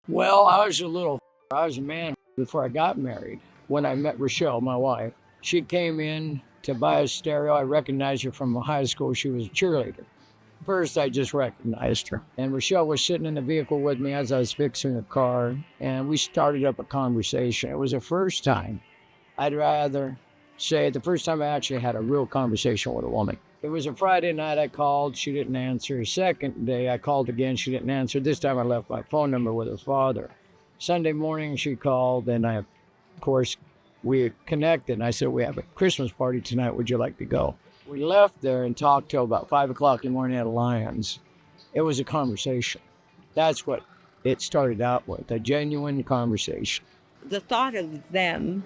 Well, I was a man before I got married. When I met Rochelle, my wife, she came in to buy a stereo. I recognized her from high school. She was a cheerleader. First, I just recognized her. And Rochelle was sitting in the vehicle with me as I was fixing the car, and we started up a conversation. It was the first time, I'd rather say, the first time I actually had a real conversation with a woman. It was a Friday night. I called. She didn't answer. Second day, I called again. She didn't answer. This time, I left my phone number with her father. Sunday morning, she called, and of course, we connected. And I said, we have a Christmas party tonight. Would you like to go? We left there and talked till about 5 o'clock in the morning at Lions. It was a conversation. That's what it started out with, a genuine conversation. The thought of them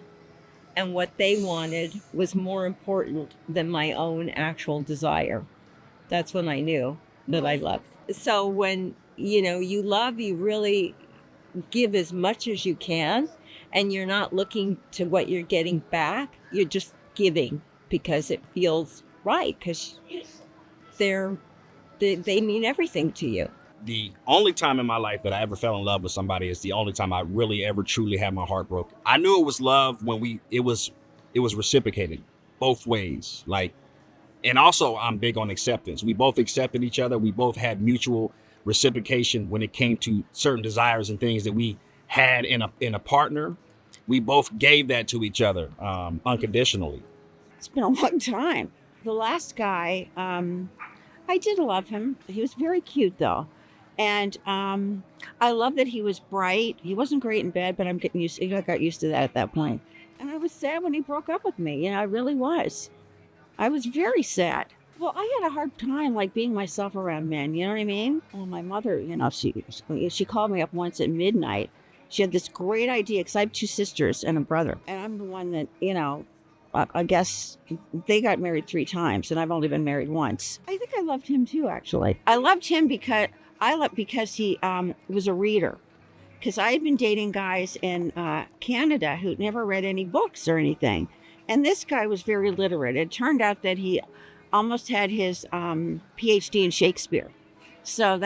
and what they wanted was more important than my own actual desire. That's when I knew that I loved. So when, you love, you really give as much as you can, and you're not looking to what you're getting back. You're just giving because it feels right, because they mean everything to you. The only time in my life that I ever fell in love with somebody is the only time I really ever truly had my heart broken. I knew it was love when it was reciprocated both ways. And also I'm big on acceptance. We both accepted each other. We both had mutual reciprocation when it came to certain desires and things that we had in a partner. We both gave that to each other unconditionally. It's been a long time. The last guy, I did love him. He was very cute though. And I love that he was bright. He wasn't great in bed, but I got used to that at that point. And I was sad when he broke up with me. I really was. I was very sad. Well, I had a hard time being myself around men. You know what I mean? Well, my mother, she called me up once at midnight. She had this great idea because I have 2 sisters and a brother. And I'm the one that, I guess they got married 3 times and I've only been married once. I think I loved him too, actually. I loved him because he was a reader. Because I had been dating guys in Canada who'd never read any books or anything. And this guy was very literate. It turned out that he almost had his PhD in Shakespeare. So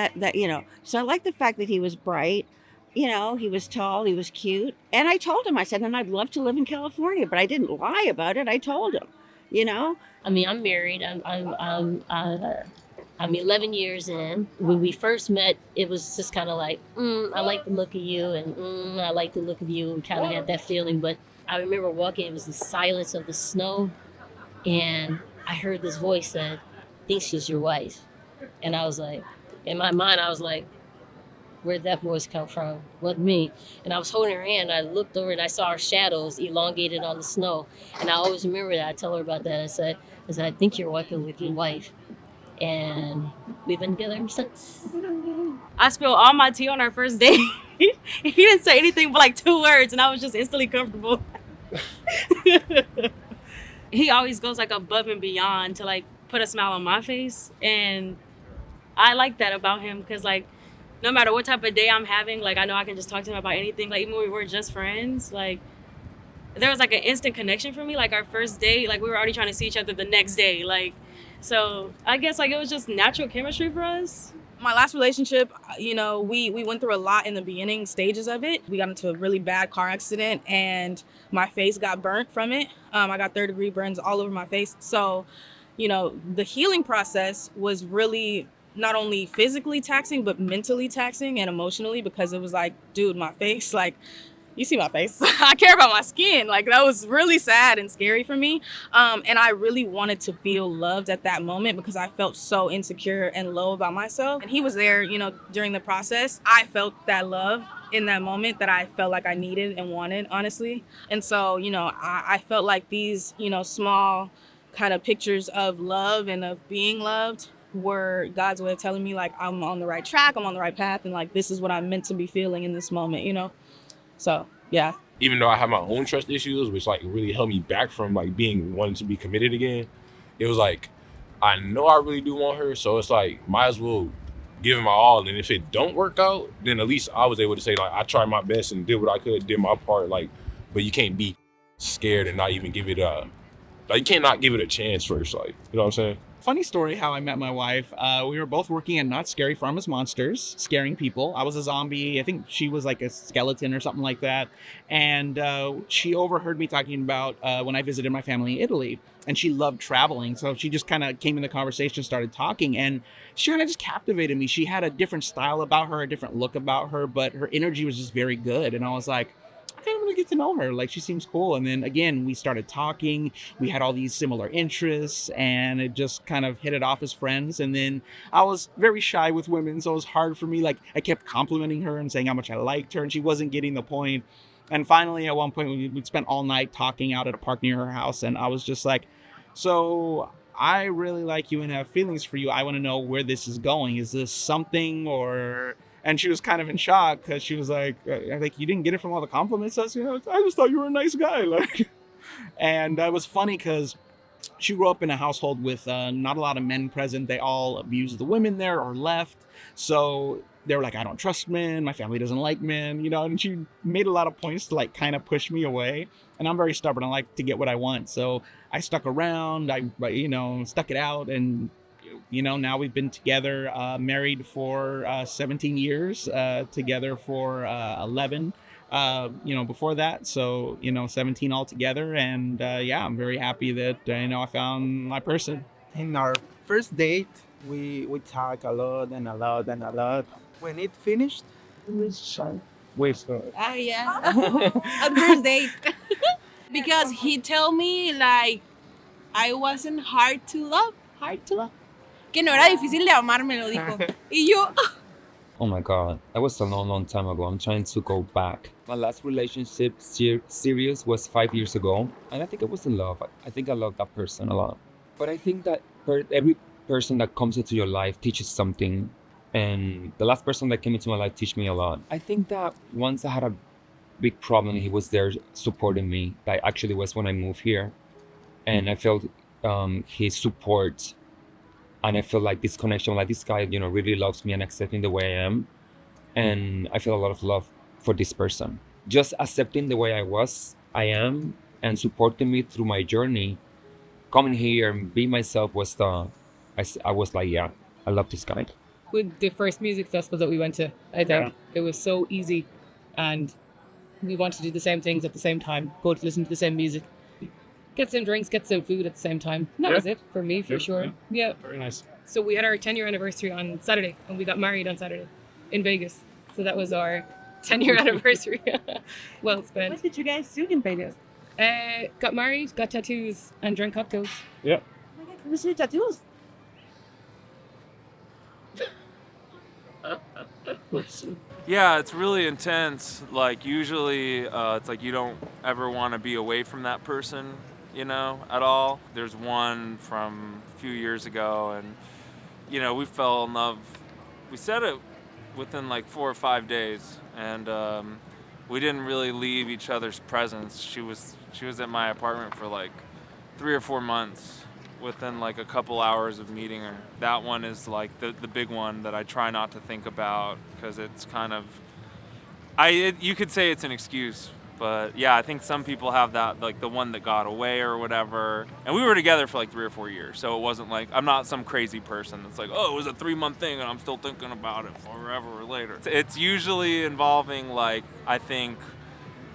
so I like the fact that he was bright. He was tall, he was cute. And I told him, I said, and I'd love to live in California, but I didn't lie about it. I told him, I mean, I'm married. I'm 11 years in. When we first met, it was just kind of like, I like the look of you, and I like the look of you. We kind of had that feeling. But I remember walking, it was the silence of the snow, and I heard this voice that thinks she's your wife. And I was like, in my mind, I was like, where'd that voice come from? What me? And I was holding her hand. I looked over and I saw our shadows elongated on the snow. And I always remember that. I tell her about that. I said, I think you're walking with your wife. And we've been together ever since. I spilled all my tea on our first date. He didn't say anything but 2 words, and I was just instantly comfortable. He always goes above and beyond to put a smile on my face, and I like that about him because no matter what type of day I'm having, I know I can just talk to him about anything. Even when we were just friends, there was an instant connection for me. Our first date, we were already trying to see each other the next day. So I guess it was just natural chemistry for us. My last relationship, we went through a lot in the beginning stages of it. We got into a really bad car accident and my face got burnt from it. I got 3rd-degree burns all over my face. So, the healing process was really not only physically taxing, but mentally taxing and emotionally, because it was dude, my face, you see my face. I care about my skin. That was really sad and scary for me. And I really wanted to feel loved at that moment because I felt so insecure and low about myself. And he was there, during the process. I felt that love in that moment that I felt I needed and wanted, honestly. And so, I felt these, small kind of pictures of love and of being loved were God's way of telling me I'm on the right track, I'm on the right path, and this is what I'm meant to be feeling in this moment, So, yeah. Even though I have my own trust issues, which really held me back from wanting to be committed again, it was I know I really do want her, so it's might as well give it my all. And if it don't work out, then at least I was able to say I tried my best and did what I could, did my part. But you can't be scared and not even give it you can't not give it a chance first. You know what I'm saying? Funny story how I met my wife. We were both working at Not Scary Farmers Monsters, scaring people. I was a zombie. I think she was like a skeleton or something like that. And she overheard me talking about when I visited my family in Italy. And she loved traveling. So she just kind of came in the conversation, started talking. And she kind of just captivated me. She had a different style about her, a different look about her. But her energy was just very good. And I was like, I want to get to know her. Like, she seems cool. And then again, we started talking. We had all these similar interests, and it just kind of hit it off as friends. And then I was very shy with women, so it was hard for me. Like, I kept complimenting her and saying how much I liked her, and she wasn't getting the point. And finally, at one point, we spent all night talking out at a park near her house, and I was just like, so I really like you and have feelings for you. I want to know where this is going. Is this something, or... And she was kind of in shock because she was like, you didn't get it from all the compliments? I just thought you were a nice guy. Like, and it was funny because she grew up in a household with not a lot of men present. They all abused the women there or left. So they were like, I don't trust men. My family doesn't like men, and she made a lot of points to like kind of push me away. And I'm very stubborn. I like to get what I want. So I stuck around. I stuck it out, and now we've been together, married for 17 years, together for 11, before that. So, 17 altogether. And I'm very happy that, I found my person. In our first date, we talk a lot and a lot and a lot. When it finished, it was shy. Oh, yeah. On first date. Because he told me, like, I wasn't hard to love. Que no era difícil de amar, me lo dijo. Y yo... Oh my God, that was a long time ago. I'm trying to go back. My last relationship serious was 5 years ago. And I think I was in love. I think I loved that person a lot. But I think that every person that comes into your life teaches something. And the last person that came into my life taught me a lot. I think that once I had a big problem, he was there supporting me. That actually was when I moved here. And I felt his support. And I feel like this connection, like this guy, really loves me and accepts me the way I am. And I feel a lot of love for this person. Just accepting the way I am, and supporting me through my journey. Coming here and being myself was I was like, yeah, I love this guy. With the first music festival that we went to, I think it was so easy. And we wanted to do the same things at the same time, go to listen to the same music. Get some drinks, get some food at the same time. And that was it for me, for sure. Yeah. Very nice. So we had our 10-year anniversary on Saturday, and we got married on Saturday in Vegas. So that was our 10-year anniversary. Well spent. What did you guys do in Vegas? Got married, got tattoos, and drank cocktails. Yeah. Oh my God, can we see the tattoos? Yeah, it's really intense. Like, usually it's like you don't ever want to be away from that person, at all. There's one from a few years ago, and, we fell in love. We said it within like 4 or 5 days, and we didn't really leave each other's presence. She was at my apartment for like 3 or 4 months. Within like a couple hours of meeting her. That one is like the big one that I try not to think about, because it's kind of, you could say it's an excuse, but yeah, I think some people have that, like the one that got away or whatever. And we were together for like 3 or 4 years, so it wasn't like, I'm not some crazy person that's like, oh, it was a 3-month thing and I'm still thinking about it forever later. It's usually involving, like, I think,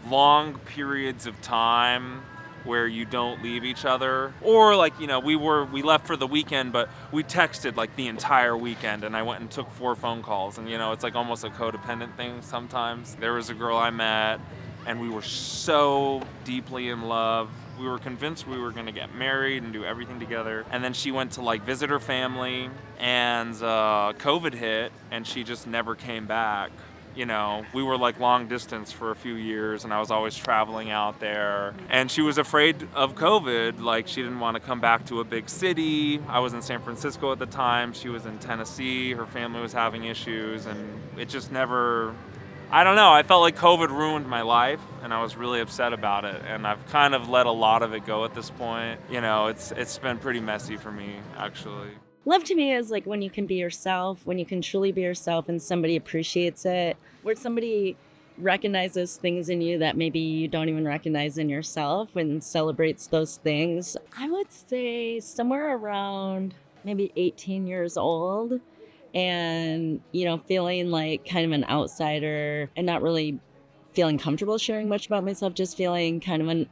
long periods of time where you don't leave each other, or like, we left for the weekend, but we texted like the entire weekend, and I went and took 4 phone calls, and it's like almost a codependent thing sometimes. There was a girl I met, and we were so deeply in love. We were convinced we were gonna get married and do everything together, and then she went to like visit her family, and COVID hit, and she just never came back. We were like long distance for a few years, and I was always traveling out there, and she was afraid of COVID. Like, she didn't want to come back to a big city. I was in San Francisco at the time. She was in Tennessee. Her family was having issues, and it just never, I don't know. I felt like COVID ruined my life, and I was really upset about it, and I've kind of let a lot of it go at this point. It's been pretty messy for me, actually. Love to me is like when you can be yourself, when you can truly be yourself and somebody appreciates it, where somebody recognizes things in you that maybe you don't even recognize in yourself and celebrates those things. I would say somewhere around maybe 18 years old, and, feeling like kind of an outsider and not really feeling comfortable sharing much about myself, just feeling kind of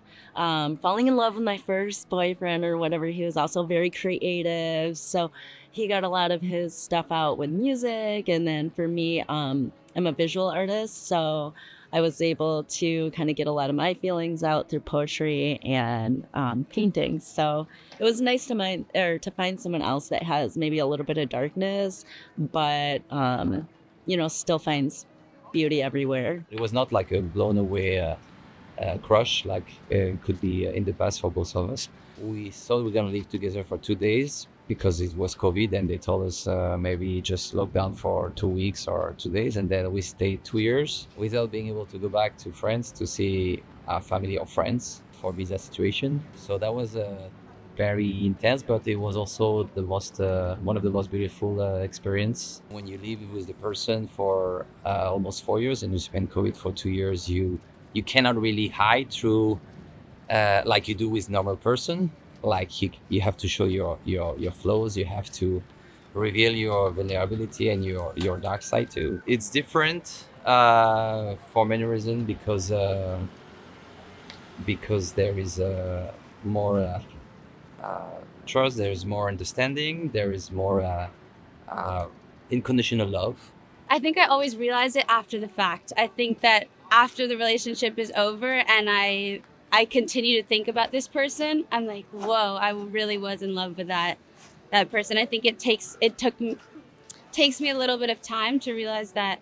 falling in love with my first boyfriend or whatever. He was also very creative. So he got a lot of his stuff out with music. And then for me, I'm a visual artist. So I was able to kind of get a lot of my feelings out through poetry and painting. So it was nice to find someone else that has maybe a little bit of darkness, but, still finds beauty everywhere. It was not like a blown away crush like it could be in the past for both of us. We thought we were going to live together for 2 days because it was COVID, and they told us maybe just lock down for 2 weeks or 2 days. And then we stayed 2 years without being able to go back to France to see our family or friends for visa situation. So that was very intense, but it was also the most one of the most beautiful experience. When you live with the person for almost 4 years and you spend COVID for 2 years, you cannot really hide through like you do with normal person. Like you have to show your flaws, you have to reveal your vulnerability and your dark side too. It's different for many reasons because there is more trust, there is more understanding, there is more unconditional love. I think I always realize it after the fact. I think that after the relationship is over and I continue to think about this person, I'm like, whoa, I really was in love with that person. I think it takes me a little bit of time to realize that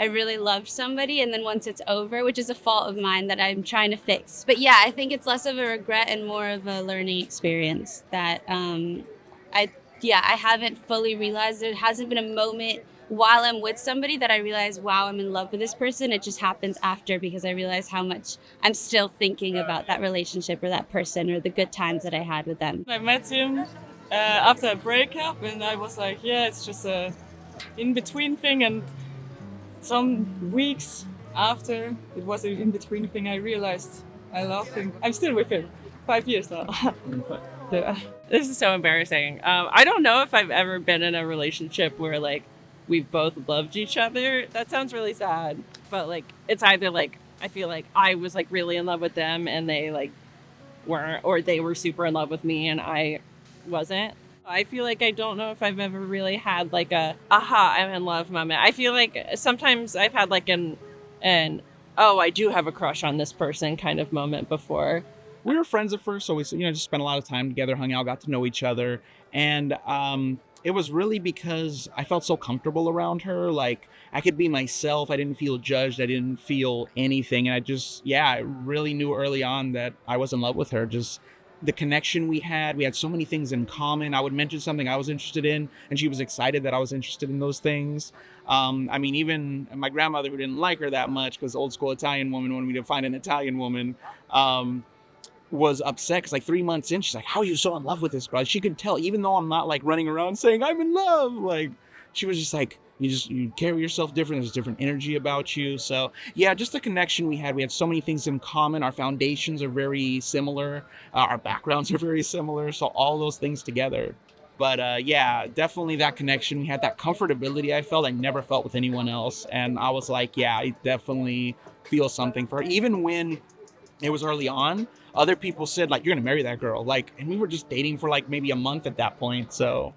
I really loved somebody, and then once it's over, which is a fault of mine that I'm trying to fix. But yeah, I think it's less of a regret and more of a learning experience that I haven't fully realized. There hasn't been a moment while I'm with somebody that I realize, wow, I'm in love with this person. It just happens after, because I realize how much I'm still thinking about that relationship or that person or the good times that I had with them. I met him after a breakup, and I was like, yeah, it's just a in-between thing. And some weeks after it was an in-between thing, I realized I love him. I'm still with him, 5 years now. Yeah. This is so embarrassing. I don't know if I've ever been in a relationship where like we've both loved each other. That sounds really sad, but like it's either like I feel like I was like really in love with them and they like weren't, or they were super in love with me and I wasn't. I feel like I don't know if I've ever really had like a aha, I'm in love moment. I feel like sometimes I've had like an oh, I do have a crush on this person kind of moment before. We were friends at first, so we just spent a lot of time together, hung out, got to know each other, and it was really because I felt so comfortable around her. Like I could be myself. I didn't feel judged. I didn't feel anything, and I really knew early on that I was in love with her. Just the connection we had so many things in common. I would mention something I was interested in, and she was excited that I was interested in those things. Even my grandmother, who didn't like her that much because old school Italian woman wanted me to find an Italian woman, was upset because like 3 months in, she's like, how are you so in love with this girl? She could tell, even though I'm not like running around saying I'm in love, like she was just like, you carry yourself different. There's a different energy about you. So yeah, just the connection we had so many things in common. Our foundations are very similar. Our backgrounds are very similar. So all those things together. But yeah, definitely that connection. We had that comfortability I felt I never felt with anyone else. And I was like, yeah, I definitely feel something for her. Even when it was early on, other people said like, you're going to marry that girl. Like, and we were just dating for like maybe a month at that point. So